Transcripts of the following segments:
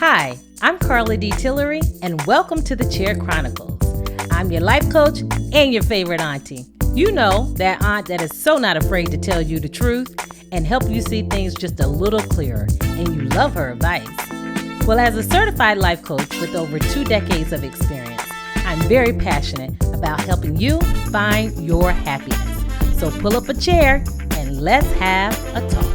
Hi, I'm Carla D. Tillery, and welcome to the Chair Chronicles. I'm your life coach and your favorite auntie. You know, that aunt that is so not afraid to tell you the truth and help you see things just a little clearer, and you love her advice. Well, as a certified life coach with over 2 decades of experience, I'm very passionate about helping you find your happiness. So pull up a chair and let's have a talk.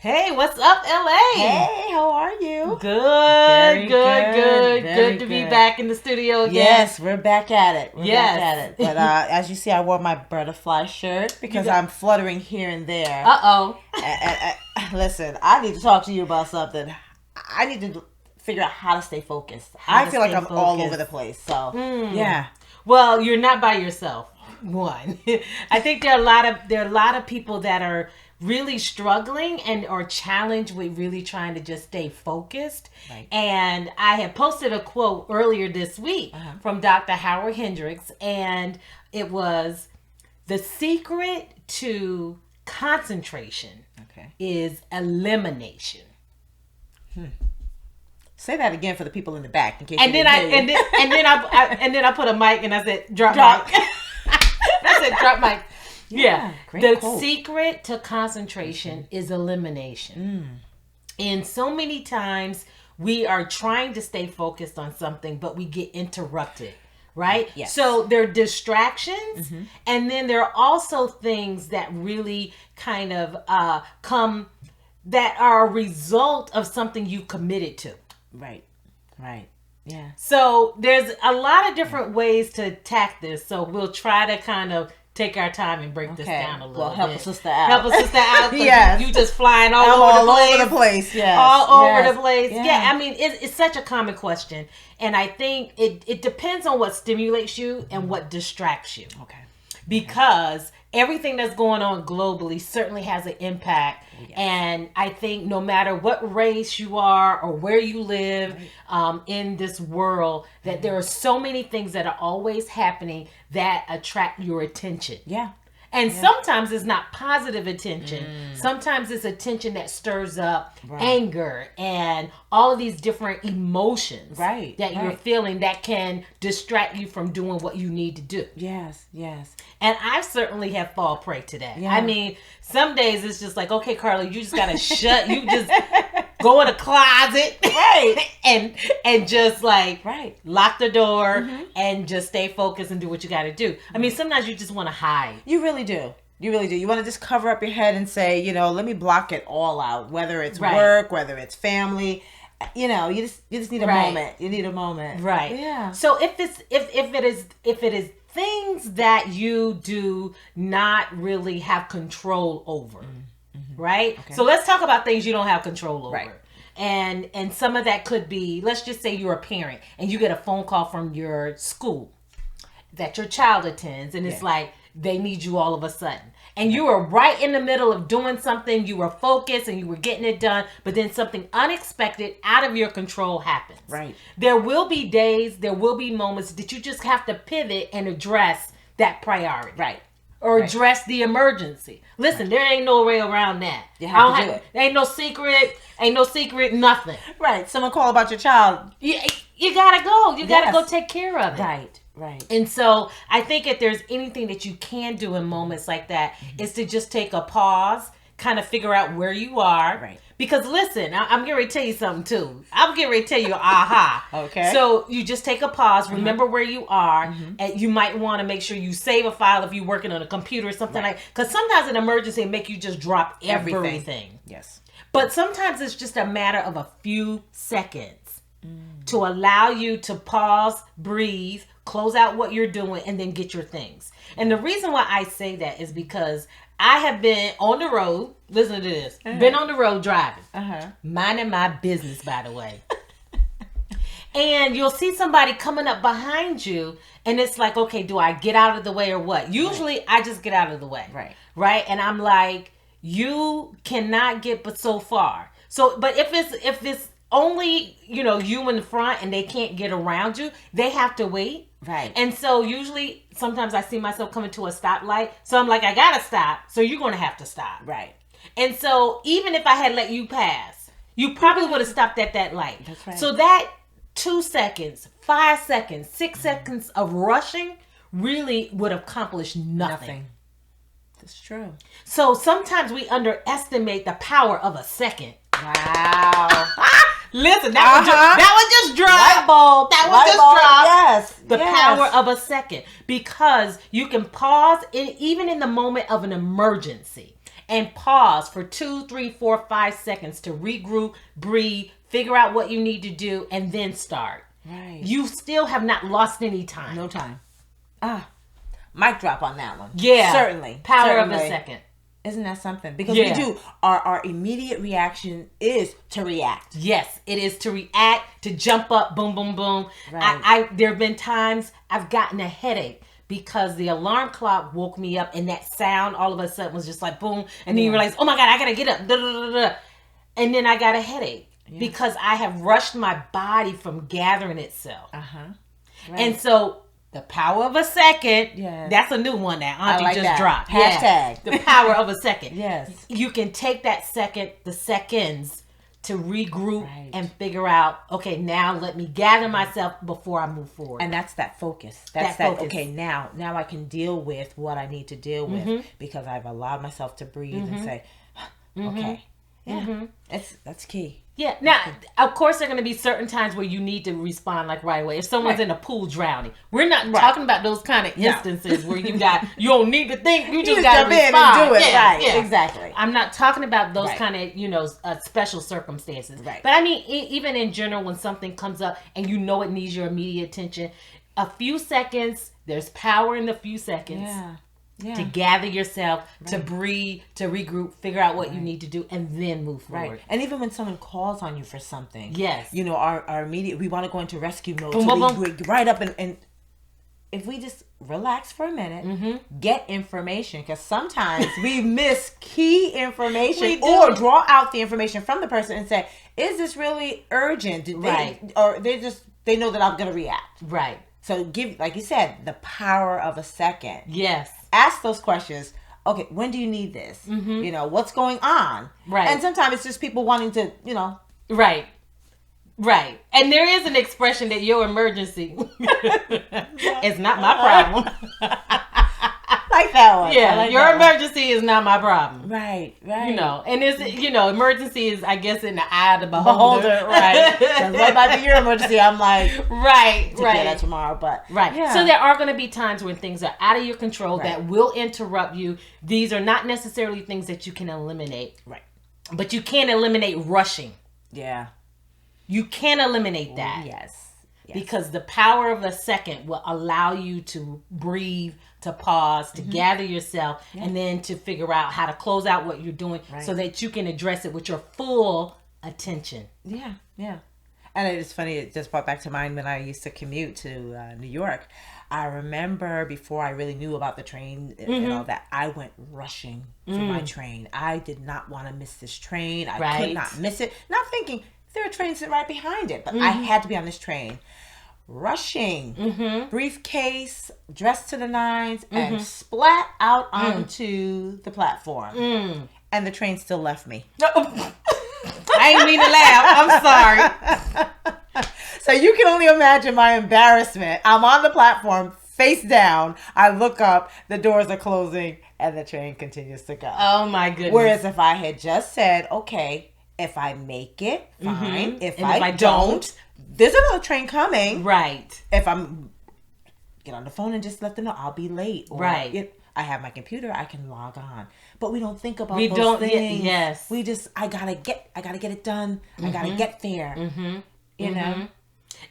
Hey, what's up, LA? Hey, how are you? Good, good to be back in the studio again. Yes, we're back at it. But as you see, I wore my butterfly shirt because I'm fluttering here and there. Listen, I need to talk to you about something. I need to figure out how to stay focused. I feel like I'm all over the place. So, yeah. Well, you're not by yourself. One, I think there are a lot of people that are really struggling and are challenged with really trying to just stay focused. Right. And I had posted a quote earlier this week from Dr. Howard Hendricks, and it was, the secret to concentration is elimination. Say that again for the people in the back in case. And then I put a mic and I said drop. Mic. I said drop mic. Yeah. The quote. Secret to concentration is elimination. And so many times we are trying to stay focused on something, but we get interrupted, right? Yes. So there are distractions, and then there are also things that really kind of come that are a result of something you committed to. Right. Yeah. So there's a lot of different ways to attack this. So we'll try to kind of take our time and break this down a little bit. Help a sister out. Yes. You just flying all over the place. Yes. All over the place. Yeah. I mean, it's such a common question. And I think it depends on what stimulates you and what distracts you. Okay. Because everything that's going on globally certainly has an impact. Yes. And I think no matter what race you are or where you live in this world, that there are so many things that are always happening that attract your attention. Yeah. And sometimes it's not positive attention. Sometimes it's attention that stirs up anger and all of these different emotions that you're feeling that can distract you from doing what you need to do. Yes. And I certainly have fall prey to that. Yeah. I mean, some days it's just like, okay, Carla, you just gotta you just go in a closet and just like lock the door and just stay focused and do what you gotta do. I mean, sometimes you just want to hide. You really do. You want to just cover up your head and say, let me block it all out, whether it's work, whether it's family. You just need a moment. You need a moment. Right. Yeah. So if it is things that you do not really have control over, right? Okay. So let's talk about things you don't have control over. Right. And some of that could be, let's just say you're a parent and you get a phone call from your school that your child attends, and it's like they need you all of a sudden. And you were right in the middle of doing something, you were focused and you were getting it done, but then something unexpected out of your control happens. Right. There will be days, there will be moments that you just have to pivot and address that priority. Right. Or address the emergency. Listen, there ain't no way around that. You have to do it. Ain't no secret, nothing. Right. Someone call about your child. You gotta go. You gotta go take care of it. Right. And so I think if there's anything that you can do in moments like that is to just take a pause, kind of figure out where you are. Right. Because listen, I'm getting ready to tell you something too. I'm getting ready to tell you aha. Okay. So you just take a pause, remember where you are, and you might want to make sure you save a file if you're working on a computer or something like, because sometimes an emergency will make you just drop everything. Yes. But sometimes it's just a matter of a few seconds to allow you to pause, breathe, close out what you're doing, and then get your things. And the reason why I say that is because I have been on the road, listen to this, been on the road driving, minding my business, by the way. And you'll see somebody coming up behind you, and it's like, okay, do I get out of the way or what? Usually I just get out of the way. Right? And I'm like, you cannot get but so far. So, but if it's only, you in the front and they can't get around you, they have to wait. Right. And so usually, sometimes I see myself coming to a stoplight. So I'm like, I gotta stop. So you're going to have to stop. Right. And so even if I had let you pass, you probably would have stopped at that light. That's right. So that 2 seconds, 5 seconds, 6 seconds of rushing really would accomplish nothing. That's true. So sometimes we underestimate the power of a second. Wow. Listen, that one just dropped. Light bulb. That one just dropped. Yes. The power of a second. Because you can pause even in the moment of an emergency and pause for 2, 3, 4, 5 seconds to regroup, breathe, figure out what you need to do, and then start. Right. You still have not lost any time. No time. Mic drop on that one. Yeah. Certainly. Power of a second. Isn't that something? Because we do. Our immediate reaction is to react. Yes, it is to react, to jump up, boom, boom, boom. Right. There have been times I've gotten a headache because the alarm clock woke me up and that sound all of a sudden was just like boom. And then you realize, oh my God, I got to get up. Da, da, da, da. And then I got a headache because I have rushed my body from gathering itself. Right. And so the power of a second, that's a new one that Auntie just dropped. Hashtag. The power of a second. Yes. You can take that second, the seconds, to regroup and figure out, okay, now let me gather myself before I move forward. And that's that focus. That's that focus. Okay, now I can deal with what I need to deal with because I've allowed myself to breathe and say, okay. Yeah. That's key. Yeah. Now, of course, there are going to be certain times where you need to respond like right away. If someone's in a pool drowning, we're not talking about those kind of instances where you don't need to think. You just got to respond. And do it. Right. Exactly. I'm not talking about those kind of, special circumstances. Right. But I mean, even in general, when something comes up and it needs your immediate attention, a few seconds, there's power in the few seconds. To gather yourself, to breathe, to regroup, figure out what you need to do, and then move forward. Right. And even when someone calls on you for something, yes, our immediate, we want to go into rescue mode. So we right up and if we just relax for a minute, get information, because sometimes we miss key information or draw out the information from the person and say, is this really urgent? Or they know that I'm going to react. Right. So give, like you said, the power of a second. Yes. Ask those questions. Okay, when do you need this? What's going on? Right. And sometimes it's just people wanting to, Right. Right. And there is an expression that your emergency is not my problem. Like that one. Yeah, like your emergency is not my problem. Right. And it's, emergency is, I guess, in the eye of the beholder. Right. Because what might be your emergency? I'm like, right. Get that tomorrow, but. Right. Yeah. So there are going to be times when things are out of your control that will interrupt you. These are not necessarily things that you can eliminate. Right. But you can eliminate rushing. Yeah. You can eliminate that. Yes. Because the power of a second will allow you to breathe, to pause, to gather yourself, and then to figure out how to close out what you're doing so that you can address it with your full attention. Yeah. And it's funny, it just brought back to mind when I used to commute to New York. I remember before I really knew about the train and all that, I went rushing for my train. I did not want to miss this train. I could not miss it. Not thinking, there are trains right behind it, but I had to be on this train. Rushing, briefcase, dressed to the nines, and splat out onto the platform. And the train still left me. I ain't mean to laugh. I'm sorry. So you can only imagine my embarrassment. I'm on the platform, face down. I look up, the doors are closing, and the train continues to go. Oh my goodness. Whereas if I had just said, okay, if I make it, fine. If I don't, there's another train coming. Right. If I'm get on the phone and just let them know I'll be late. Or I have my computer, I can log on. But we don't think about those things. Yes. We just I gotta get it done. I gotta get there. You know?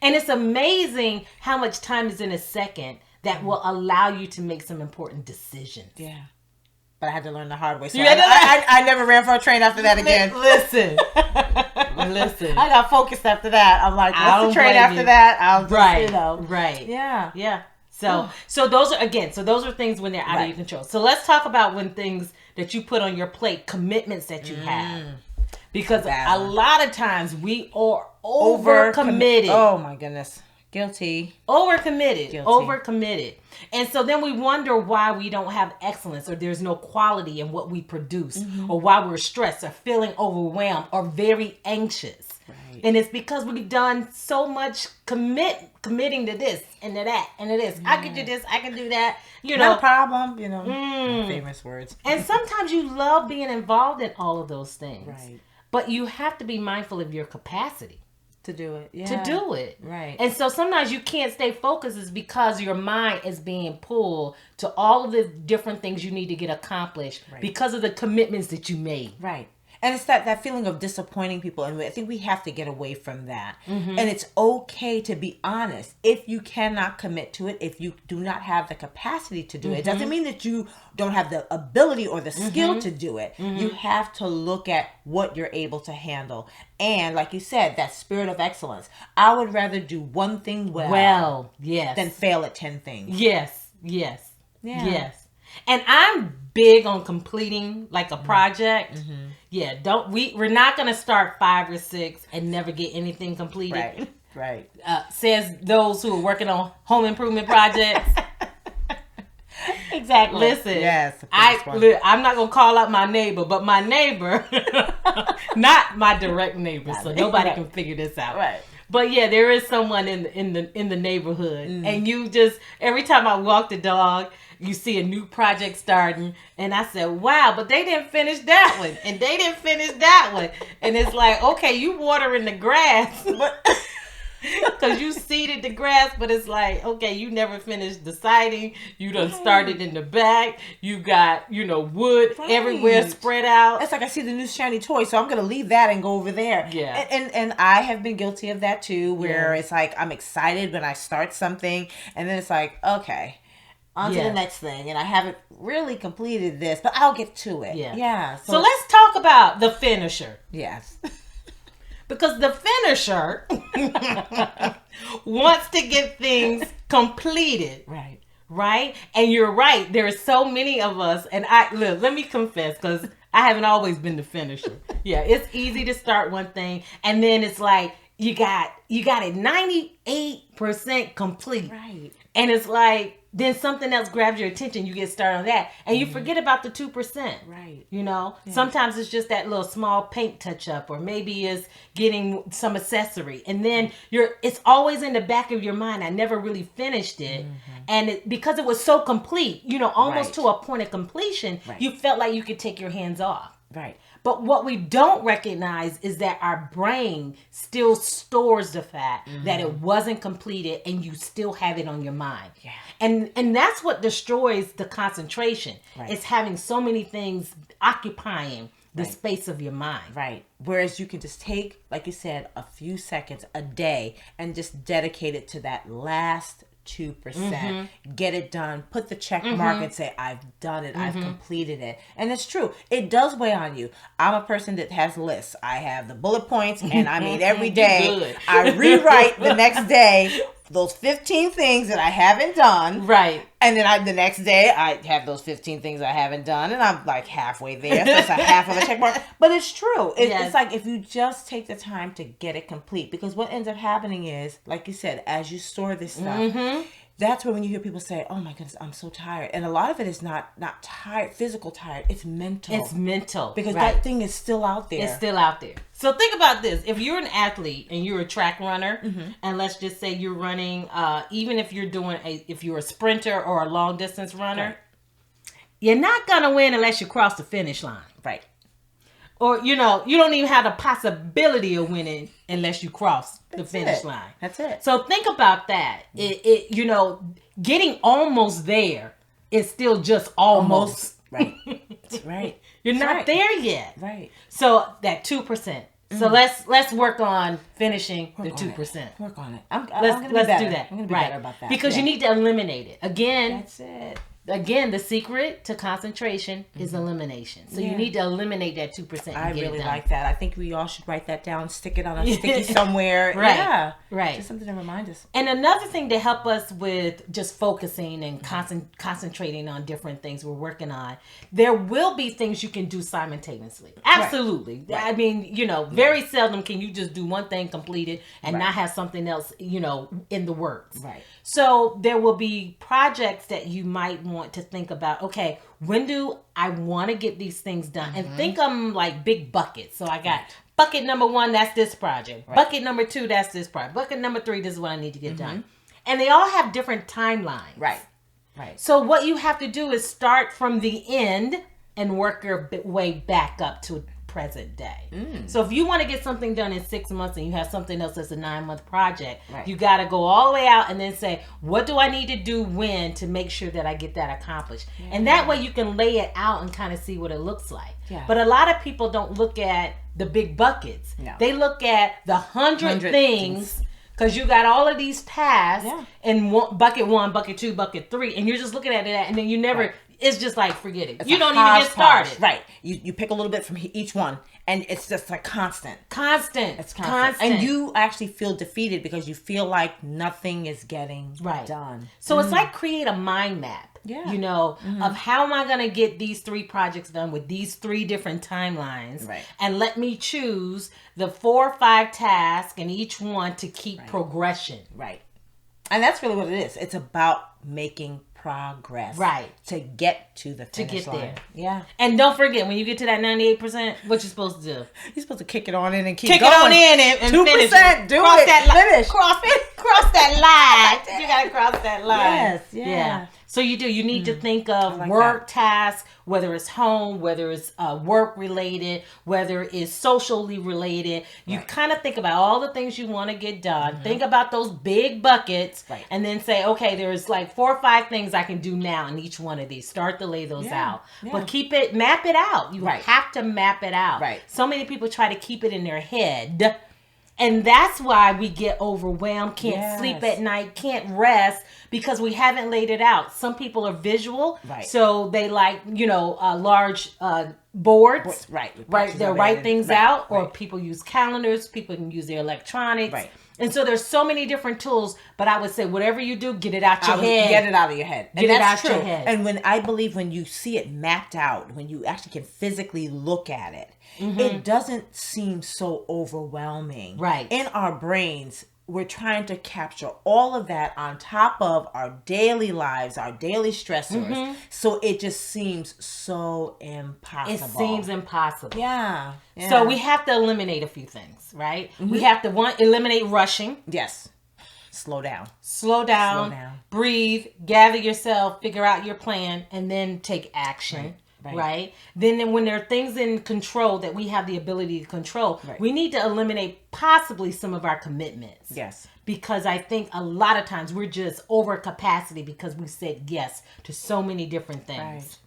And it's amazing how much time is in a second that will allow you to make some important decisions. Yeah. But I had to learn the hard way. So I never ran for a train after that again. Listen. I got focused after that. I'm like, what's the train after that? I'll just, Right. Yeah. So those are things when they're out of your control. So let's talk about when things that you put on your plate, commitments that you have. Because a lot of times we are overcommitted. Oh my goodness. Guilty. Overcommitted. And so then we wonder why we don't have excellence, or there's no quality in what we produce, or why we're stressed or feeling overwhelmed or very anxious. Right. And it's because we've done so much committing to this and to that and to this. I can do this, I can do that. No problem. My famous words. And sometimes you love being involved in all of those things. Right. But you have to be mindful of your capacity. To do it. Yeah. To do it. Right. And so sometimes you can't stay focused is because your mind is being pulled to all of the different things you need to get accomplished because of the commitments that you made. Right. And it's that feeling of disappointing people. And I think we have to get away from that. And it's okay to be honest. If you cannot commit to it, if you do not have the capacity to do it, it doesn't mean that you don't have the ability or the skill to do it. You have to look at what you're able to handle. And like you said, that spirit of excellence. I would rather do one thing well than fail at 10 things. Yes. And I'm big on completing like a project. Yeah, we're not gonna start 5 or 6 and never get anything completed. Right. Says those who are working on home improvement projects. Exactly. Listen, yes, I'm not gonna call out my neighbor, but my neighbor, not my direct neighbor, so nobody can figure this out. Right. But yeah, there is someone in the neighborhood, and you just every time I walk the dog, you see a new project starting, and I said, "Wow!" But they didn't finish that one, and they didn't finish that one, and it's like, okay, you watering the grass, because you seeded the grass, but it's like, okay, you never finished the siding. You done started in the back. You got wood everywhere spread out. It's like I see the new shiny toy, so I'm gonna leave that and go over there. Yeah, and I have been guilty of that too, where it's like I'm excited when I start something, and then it's like, okay, on to the next thing, and I haven't really completed this, but I'll get to it. Yeah. So let's talk about the finisher. Yes. Because the finisher wants to get things completed. Right? And you're right. There are so many of us, and let me confess, because I haven't always been the finisher. Yeah, it's easy to start one thing, and then it's like you got it 98% complete. Right. And it's like, then something else grabs your attention, you get started on that, and you forget about the 2%. Right. Sometimes it's just that little small paint touch up, or maybe it's getting some accessory, and then it's always in the back of your mind. I never really finished it, and because it was so complete, almost to a point of completion, you felt like you could take your hands off. Right. But what we don't recognize is that our brain still stores the fact that it wasn't completed, and you still have it on your mind. Yeah. And that's what destroys the concentration. Right. It's having so many things occupying the space of your mind. Right. Whereas you can just take, like you said, a few seconds a day and just dedicate it to that last 2%. Get it done. Put the check mark and say, I've done it. I've completed it. And it's true. It does weigh on you. I'm a person that has lists. I have the bullet points, and I mean, every day I rewrite the next day those 15 things that I haven't done. Right. And then the next day I have those 15 things I haven't done, and I'm like halfway there. So it's a half of a check mark. But it's true. It's like if you just take the time to get it complete, because what ends up happening is, like you said, as you store this stuff, that's when you hear people say, oh my goodness, I'm so tired. And a lot of it is not tired, physical tired. It's mental. It's mental. Because that thing is still out there. It's still out there. So think about this. If you're an athlete and you're a track runner, and let's just say you're running, even if you're a sprinter or a long distance runner, you're not going to win unless you cross the finish line. Right. Or, you don't even have the possibility of winning unless you cross the finish line. That's it. So think about that. Getting almost there is still just almost. Right. That's right. You're not there yet. Right. So that 2%. So let's work on finishing the 2%. Work on it. Let's do that. I'm going to be better about that. Because you need to eliminate it. Again. That's it. again, the secret to concentration is elimination. So you need to eliminate that 2%. I really like that. I think we all should write that down, stick it on a sticky somewhere. Right. Yeah. Right. Just something to remind us. And another thing to help us with just focusing and concentrating on different things we're working on, there will be things you can do simultaneously. Absolutely. Right. I mean, very seldom can you just do one thing completed and not have something else, in the works. Right. So there will be projects that you might want to think about, okay, when do I want to get these things done? And think of them like big buckets. So I got bucket number 1, that's this project. Right. Bucket number 2, that's this project. Bucket number 3, this is what I need to get done. And they all have different timelines. Right. Right. So what you have to do is start from the end and work your way back up to present day. So if you want to get something done in 6 months and you have something else that's a 9-month project, you got to go all the way out and then say, what do I need to do when to make sure that I get that accomplished? And that way you can lay it out and kind of see what it looks like. But a lot of people don't look at the big buckets. They look at the 100 things. Because you got all of these tasks in bucket 1, bucket 2, bucket 3, and you're just looking at it, and then you never, it's just like, forget it. You don't even get started. Right. You pick a little bit from each one, and it's just like constant. It's constant. And you actually feel defeated because you feel like nothing is getting done. So it's like create a mind map. Of how am I going to get these 3 projects done with these 3 different timelines. And let me choose the 4 or 5 tasks in each one to keep progression. And that's really what it is. It's about making progress. To get to the finish line. There. Yeah. And don't forget, when you get to that 98%, what you're supposed to do? You're supposed to kick it on in and keep going. Kick it on in and 2%, finish it. Do cross it. That finish. Cross that line. You got to cross that line. Yes. Yeah. So you do. You need to think of work tasks, whether it's home, whether it's work related, whether it's socially related. You kind of think about all the things you want to get done. Think about those big buckets and then say, okay, there's like 4 or 5 things I can do now in each one of these. Start to lay those out. But map it out. You have to map it out. So many people try to keep it in their head. And that's why we get overwhelmed, can't sleep at night, can't rest, because we haven't laid it out. Some people are visual, so they like, large boards. They'll write things out, or people use calendars, people can use their electronics. And so there's so many different tools, but I would say whatever you do, get it out your head. Get it out of your head. Get it out your head. And I believe when you see it mapped out, when you actually can physically look at it, it doesn't seem so overwhelming. In our brains, we're trying to capture all of that on top of our daily lives, our daily stressors. So it just seems so impossible. It seems impossible. Yeah. So we have to eliminate a few things, right? We have to, eliminate rushing. Yes. Slow down. Slow down. Breathe. Gather yourself. Figure out your plan. And then take action. Right? Then when there are things in control that we have the ability to control, we need to eliminate possibly some of our commitments. Because I think a lot of times we're just over capacity because we said yes to so many different things.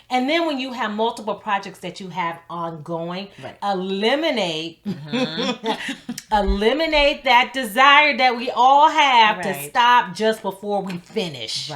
And then when you have multiple projects that you have ongoing, eliminate eliminate that desire that we all have to stop just before we finish.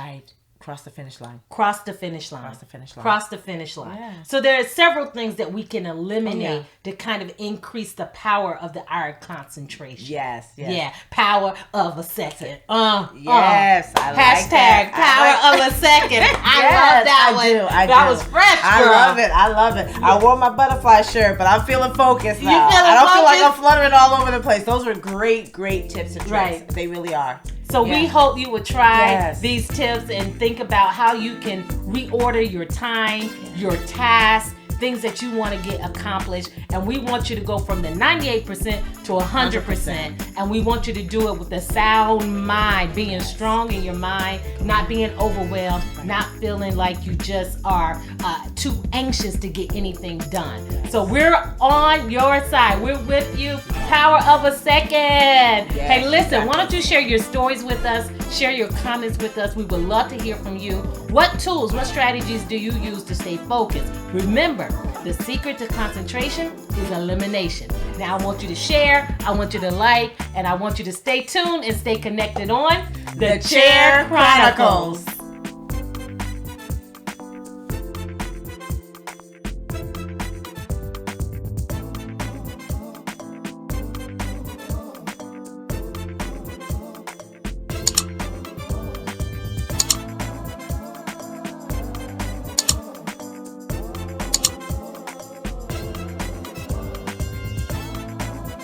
Cross the finish line. Cross the finish line. Cross the finish line. Cross the finish line. Yeah. So there are several things that we can eliminate to kind of increase the power of our concentration. Yes. Yeah. Power of a second. Yes. Hashtag power of a second. I love that one. That was fresh, girl. I love it. I wore my butterfly shirt, but I'm feeling focused now. You feeling I don't focused? feel like I'm fluttering all over the place. Those were great tips and tricks. They really are. So we hope you would try these tips and think about how you can reorder your time, your tasks, things that you want to get accomplished. And we want you to go from the 98% to 100%. And we want you to do it with a sound mind, being strong in your mind, not being overwhelmed, not feeling like you just are too anxious to get anything done. So we're on your side. We're with you. Power of a second. Hey, listen, why don't you share your stories with us? Share your comments with us. We would love to hear from you. What tools, what strategies do you use to stay focused? Remember, the secret to concentration is elimination. Now I want you to share, I want you to like, and I want you to stay tuned and stay connected on The Chair Chronicles.